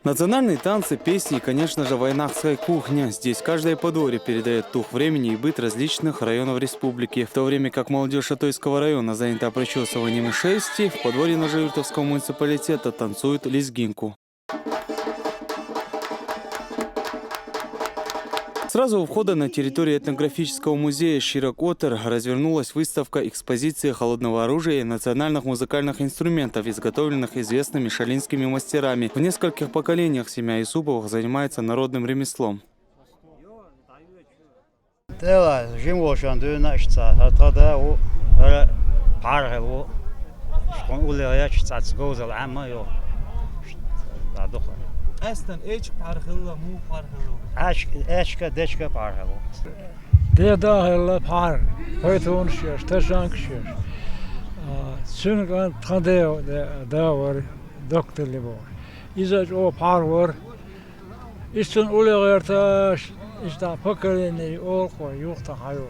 Национальные танцы, песни и, конечно же, войнахская кухня. Здесь каждое подворье передает дух времени и быт различных районов республики. В то время как молодежь Шатойского района занята причесыванием шерсти, в подворье Ножеюртовского муниципалитета танцуют лезгинку. Сразу у входа на территорию этнографического музея «Широкотер» развернулась выставка экспозиции холодного оружия и национальных музыкальных инструментов, изготовленных известными шалинскими мастерами. В нескольких поколениях семья Исуповых занимается народным ремеслом. Aslan eç parhılla mu parhılla. Eşke parhılla. Dehla par, hoytun şiş, taşan şiş. Süngan tadeo da var doktor libo. İzaç o par var. İşten ulegerta işte поколение olko yokta hayo.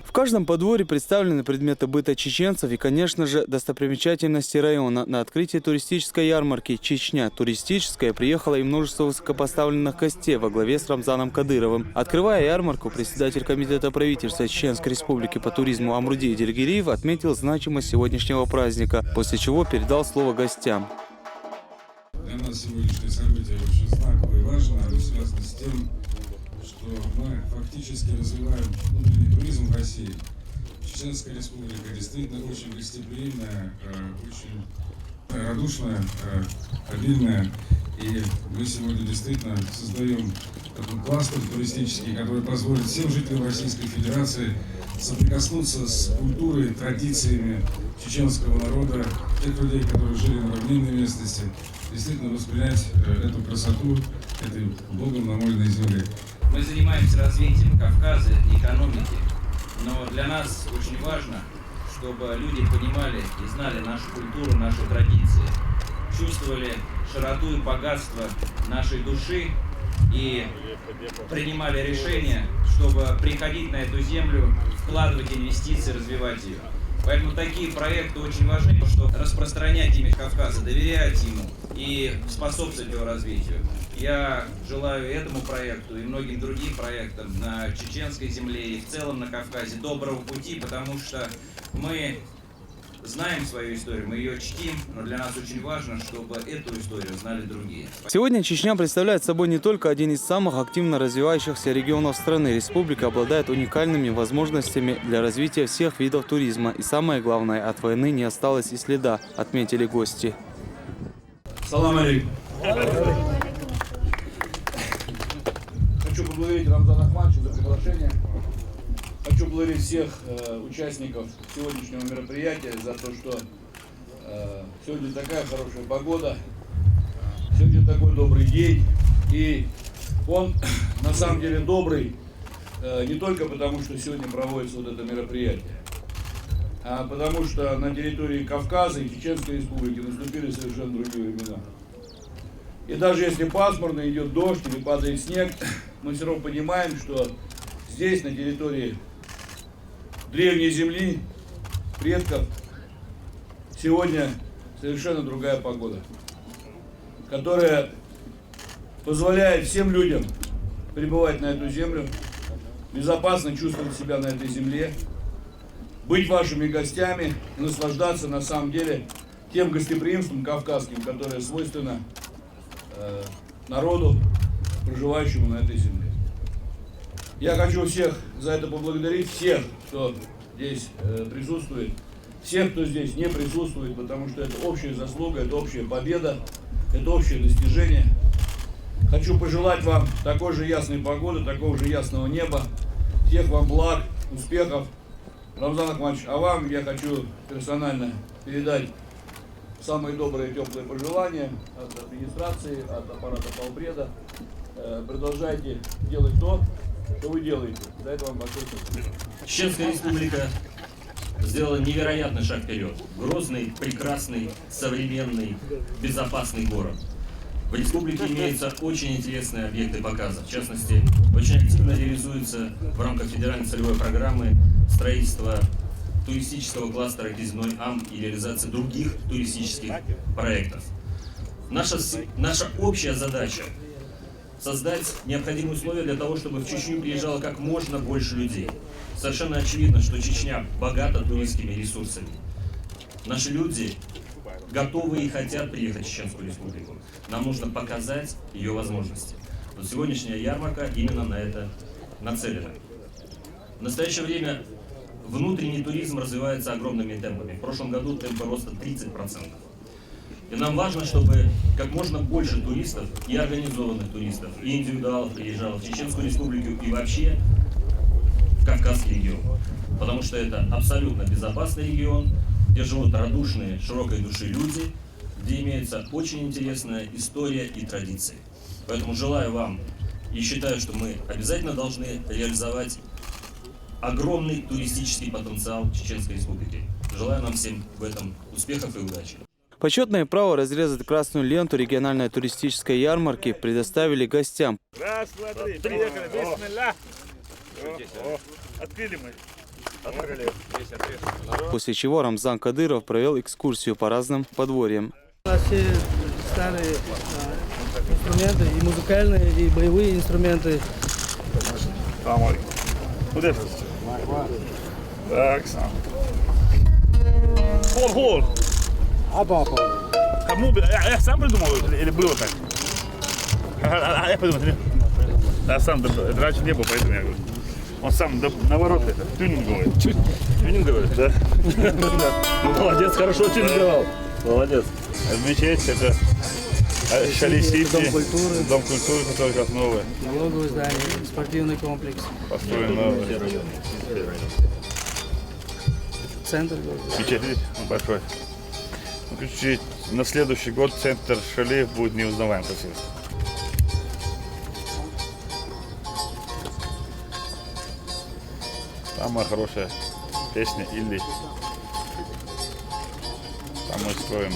В каждом подворье представлены предметы быта чеченцев и, конечно же, достопримечательности района. На открытии туристической ярмарки «Чечня туристическая» приехало и множество высокопоставленных гостей во главе с Рамзаном Кадыровым. Открывая ярмарку, председатель комитета правительства Чеченской республики по туризму Амрудий Дергириев отметил значимость сегодняшнего праздника, после чего передал слово гостям. Для нас сегодняшнее событие очень знаковое и важное, оно связано с тем, что мы фактически развиваем внутренний туризм в России. Чеченская республика действительно очень гостеприимная, очень радушная, обильная. И мы сегодня действительно создаем такой кластер туристический, который позволит всем жителям Российской Федерации соприкоснуться с культурой, традициями чеченского народа, тех людей, которые жили на равнинной местности, действительно воспринять эту красоту этой Богом намоленной земли. Мы занимаемся развитием Кавказа и экономики, но для нас очень важно, чтобы люди понимали и знали нашу культуру, наши традиции, чувствовали широту и богатство нашей души и принимали решения, чтобы приходить на эту землю, вкладывать инвестиции, развивать ее. Поэтому такие проекты очень важны, чтобы распространять имидж Кавказа, доверять ему и способствовать его развитию. Я желаю этому проекту и многим другим проектам на чеченской земле и в целом на Кавказе доброго пути, потому что мы знаем свою историю, мы ее чтим, но для нас очень важно, чтобы эту историю знали другие. Сегодня Чечня представляет собой не только один из самых активно развивающихся регионов страны. Республика обладает уникальными возможностями для развития всех видов туризма. И самое главное, от войны не осталось и следа, отметили гости. Салам алейкум. Хочу поблагодарить Рамзана Ахматовича за приглашение. Хочу благодарить всех участников сегодняшнего мероприятия за то, что сегодня такая хорошая погода, сегодня такой добрый день. И он на самом деле добрый не только потому, что сегодня проводится вот это мероприятие, а потому что на территории Кавказа и Чеченской республики наступили совершенно другие времена. И даже если пасмурно, идет дождь или падает снег, мы все равно понимаем, что здесь, на территории древней земли, предков, сегодня совершенно другая погода, которая позволяет всем людям прибывать на эту землю, безопасно чувствовать себя на этой земле, быть вашими гостями, наслаждаться на самом деле тем гостеприимством кавказским, которое свойственно народу, проживающему на этой земле. Я хочу всех за это поблагодарить, всех, кто здесь присутствует, всех, кто здесь не присутствует, потому что это общая заслуга, это общая победа, это общее достижение. Хочу пожелать вам такой же ясной погоды, такого же ясного неба, всех вам благ, успехов. Рамзан Ахматович, а вам я хочу персонально передать самые добрые, теплые пожелания от администрации, от аппарата полпреда. Продолжайте делать то, что вы делаете. За это вам большое спасибо. Чеченская республика сделала невероятный шаг вперед. Грозный, прекрасный, современный, безопасный город. В республике имеются очень интересные объекты показа. В частности, очень активно реализуется в рамках федеральной целевой программы строительство туристического кластера «Кизной Ам» и реализация других туристических проектов. Наша общая задача – создать необходимые условия для того, чтобы в Чечню приезжало как можно больше людей. Совершенно очевидно, что Чечня богата туристскими ресурсами. Наши люди готовы и хотят приехать в Чеченскую Республику. Нам нужно показать ее возможности. Вот сегодняшняя ярмарка именно на это нацелена. В настоящее время внутренний туризм развивается огромными темпами. В прошлом году темпы роста 30%. И нам важно, чтобы как можно больше туристов, и организованных туристов, и индивидуалов приезжало в Чеченскую Республику и вообще в Кавказский регион. Потому что это абсолютно безопасный регион, где живут радушные, широкой души люди, где имеется очень интересная история и традиции. Поэтому желаю вам и считаю, что мы обязательно должны реализовать огромный туристический потенциал Чеченской Республики. Желаю нам всем в этом успехов и удачи. Почетное право разрезать красную ленту региональной туристической ярмарки предоставили гостям. Раз, два, три. Приехали. Бисмилля. Открыли мы. Открыли. После чего Рамзан Кадыров провел экскурсию по разным подворьям. Все старые инструменты, и музыкальные, и боевые инструменты. Куда это? Так, сам. Хол. Кому? Я сам придумал или было так? Я придумал. Я сам, это раньше не было, поэтому я говорю. Он сам наоборот это, тюнинговый. Тюнинговый? Да. Молодец, хорошо тюнинговал. Молодец. Мечеть это Шали-Сити, Дом культуры, который как новый. Налоговое здание, спортивный комплекс. Построен новый. Центр. Мечеть большой. На следующий год центр Шали будет неузнаваем красиво. Самая хорошая песня Илли. Там мы строим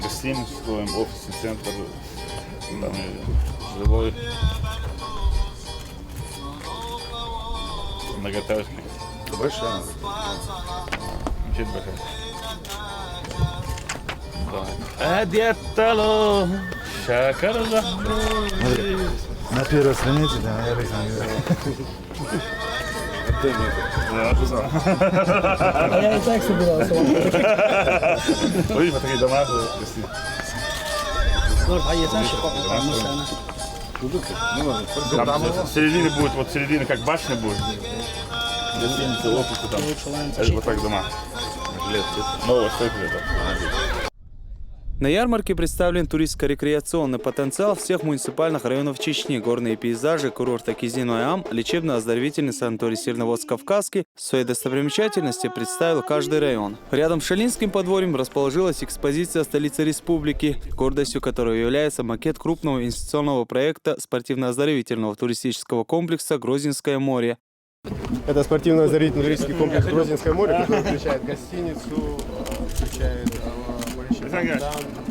гостиницу, строим офисный центр, там и жилой, многоэтажный. Большая. Мечеть большая. Одетало, шакарда. На первой странице, да, я А я и так собирался. Ой, такие дома. Там в середине будет, вот середина как башня будет. Гостиница, офисы там. Вот так дома. Новая стройка. На ярмарке представлен туристско-рекреационный потенциал всех муниципальных районов Чечни, горные пейзажи, курорта Кизин-Оям, лечебно-оздоровительный санаторий Северноводск-Кавказский. Свои достопримечательности представил каждый район. Рядом с Шалинским подворьем расположилась экспозиция столицы республики, гордостью которой является макет крупного инвестиционного проекта спортивно-оздоровительного туристического комплекса «Грозненское море». Это спортивно-оздоровительный туристический комплекс «Грозненское море», который включает гостиницу, включает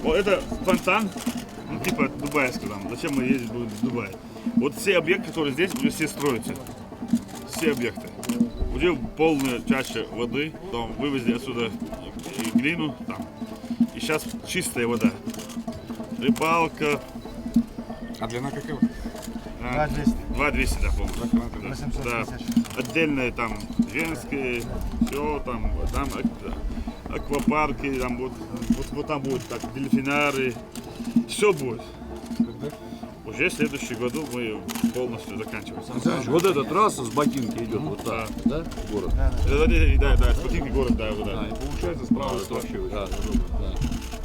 Вот это фонтан, ну, типа дубайский там. Зачем мы ездить будем в Дубай? Вот все объекты, которые здесь, уже все строятся. Все объекты. Уже полная чаша воды. Там вывезли отсюда и глину. Там. И сейчас чистая вода. Рыбалка. А длина какая? 2200, да, по-моему. Да. Отдельные там женские, все там аквапарки, там вот там будут так, дельфинары, все будет. Уже в следующем году мы полностью заканчиваем. Вот эта трасса с Ботинки идет вот так, да, в город? Да, с Ботинки город, да. И получается справа сталкивается. Да.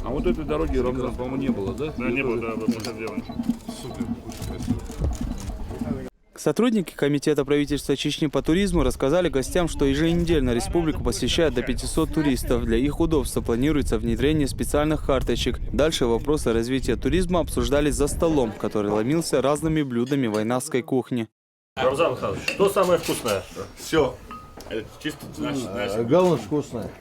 А вот этой дороги, Рамзан, по-моему, не было, да? Да, не было, да, мы сейчас делаем. Супер, очень красиво. Сотрудники Комитета правительства Чечни по туризму рассказали гостям, что еженедельно республику посещает до 500 туристов. Для их удобства планируется внедрение специальных карточек. Дальше вопросы развития туризма обсуждались за столом, который ломился разными блюдами вайнавской кухни. Рамзан Михайлович, что самое вкусное? Все. Это чисто наше. Главное вкусное.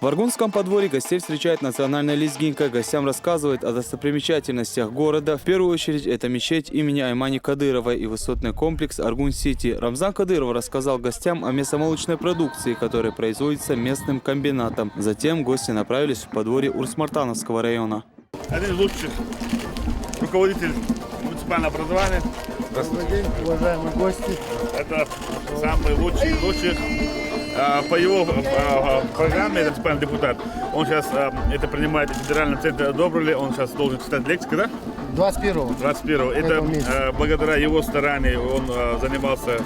В Аргунском подворье гостей встречает национальная лезгинка. Гостям рассказывает о достопримечательностях города. В первую очередь это мечеть имени Аймани Кадыровой и высотный комплекс Аргун-Сити. Рамзан Кадыров рассказал гостям о мясомолочной продукции, которая производится местным комбинатом. Затем гости направились в подворье Урсмартановского района. один из лучших руководителей муниципального образования. Добрый день, уважаемые гости. Это самый лучший из лучших. По его программе, этот муниципальный депутат, он сейчас это принимает в федеральном центре Добрыли, он сейчас должен читать лекцию, когда? 21-го. 21-го. Это благодаря его старанию он занимался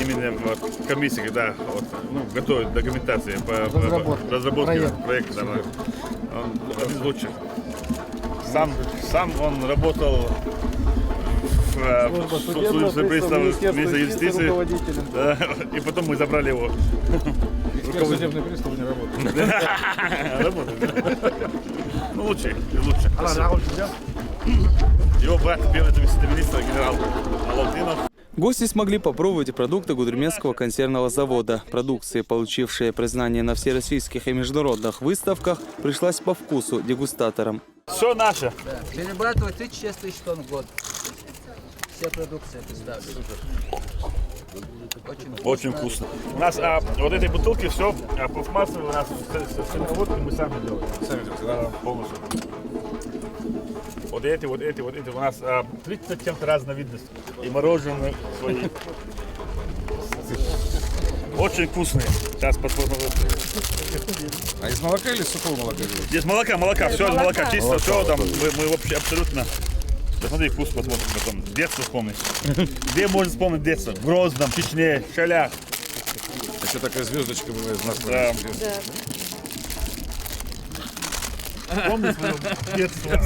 именно в комиссии, когда готовит документации по разработке проекта. Да, он один из лучших. Сам он работал в службе министра юстиции, да, и потом мы забрали его. Судебный пристав не работает. Работает. Ну, лучше. Его брат, первый заместитель-министра, генерал Алаутдинов. Гости смогли попробовать продукты Гудермесского консервного завода. Продукция, получившая признание на всероссийских и международных выставках, пришлась по вкусу дегустаторам. Все наше. Перерабатывать 36 тысяч тонн в год. Вся продукция представлена. Очень вкусно. У нас вот этой бутылки все пластмассовые, у нас с водкой мы сами делаем. Сами делаем, да, полностью. Вот эти. У нас 30 чем-то разновидностей. И мороженое свои. Очень вкусные. Сейчас посмотрим. А из молока или сухого молока? Здесь молока, все из молока, чисто, все там. Мы вообще абсолютно. Посмотри, вкус посмотрим потом. Детство вспомнить. Где можно вспомнить детство? В Грозном, Чечне, Шалях. Еще такая звездочка бывает в нас. Да. Помнишь свое детство?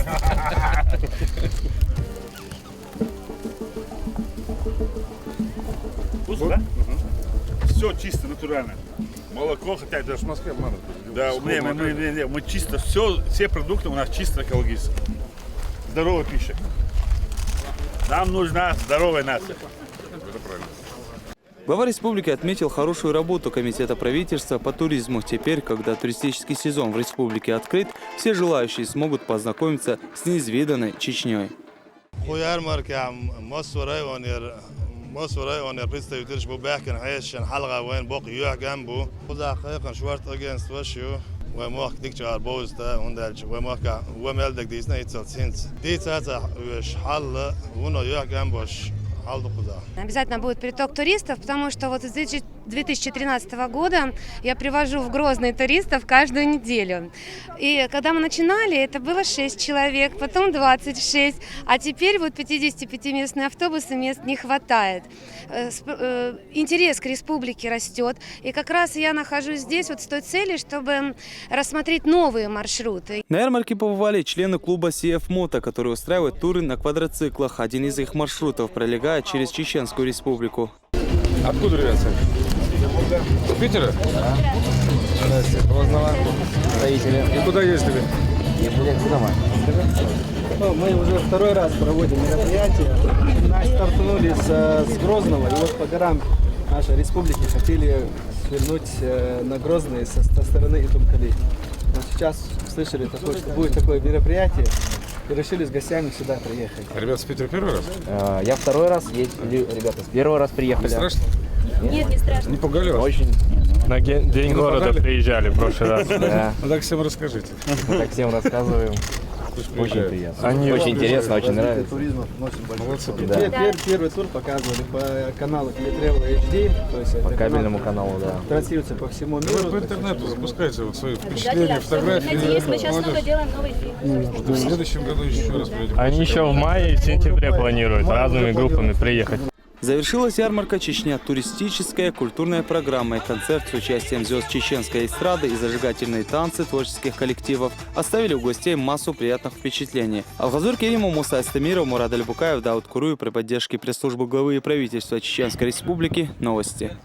Вкусно, да? Все чисто, натурально. Молоко, хотя это в Москве обманут. Да, мы чисто, все продукты у нас чисто экологические. Здоровая пища. Нам нужна здоровая нация. Это правильно. Глава республики отметил хорошую работу Комитета правительства по туризму. Теперь, когда туристический сезон в республике открыт, все желающие смогут познакомиться с неизведанной Чечней. مصر وان يربيست يديرش بوباكن عيش حلقة وين بوق يوع جنبه وذا حقيقة شوارت أجنس وشيو وموك ديك جار بوزتا وندلج وموك ومالدك ديسنا يتصل سينس ديتا وش حل ونو يوع جنبوش. Обязательно будет приток туристов, потому что вот с 2013 года я привожу в Грозный туристов каждую неделю. И когда мы начинали, это было 6 человек, потом 26, а теперь вот 55-местные автобусы мест не хватает. Интерес к республике растет, и как раз я нахожусь здесь вот с той целью, чтобы рассмотреть новые маршруты. На ярмарке побывали члены клуба CF Moto, которые устраивают туры на квадроциклах. Один из их маршрутов пролегает через Чеченскую республику. Откуда, ребята? Из Питера? Да. Здравствуйте. Грозного. Строители. И куда ездили? Ехали домой. Мы уже второй раз проводим мероприятие. Мы стартанули с Грозного, и вот по горам нашей республики хотели свернуть на Грозный со стороны Итумкали. Но сейчас слышали, что будет такое мероприятие. И решили с гостями сюда приехать. Ребята с Питера первый раз? Я второй раз, ребята с первого раз приехали. Не страшно? Нет, не страшно. Не пугали вас? Очень. На День города приезжали в прошлый раз. Да. Ну так всем расскажите. Мы так всем рассказываем. Очень приятно. Очень интересно, очень нравится. Туризма носит большой. Молодцы. Да. Первый тур показывали по каналу Teletravel HD. То есть по кабельному каналу, да. Транслируется по всему миру. Вы по интернету запускаете вот свои впечатления, фотографии. Надеюсь, мы сейчас снова делаем новый фильм. В следующем году еще раз придем. Они еще в мае и в сентябре планируют разными группами приехать. Завершилась ярмарка «Чечня» туристическая культурная программа и концерт с участием звезд чеченской эстрады и зажигательные танцы творческих коллективов оставили у гостей массу приятных впечатлений. Алхазур Керимов, Муса Астамиров, Мурад Аль-Букаев, Дауд Куруев при поддержке пресс-службы главы и правительства Чеченской Республики. Новости.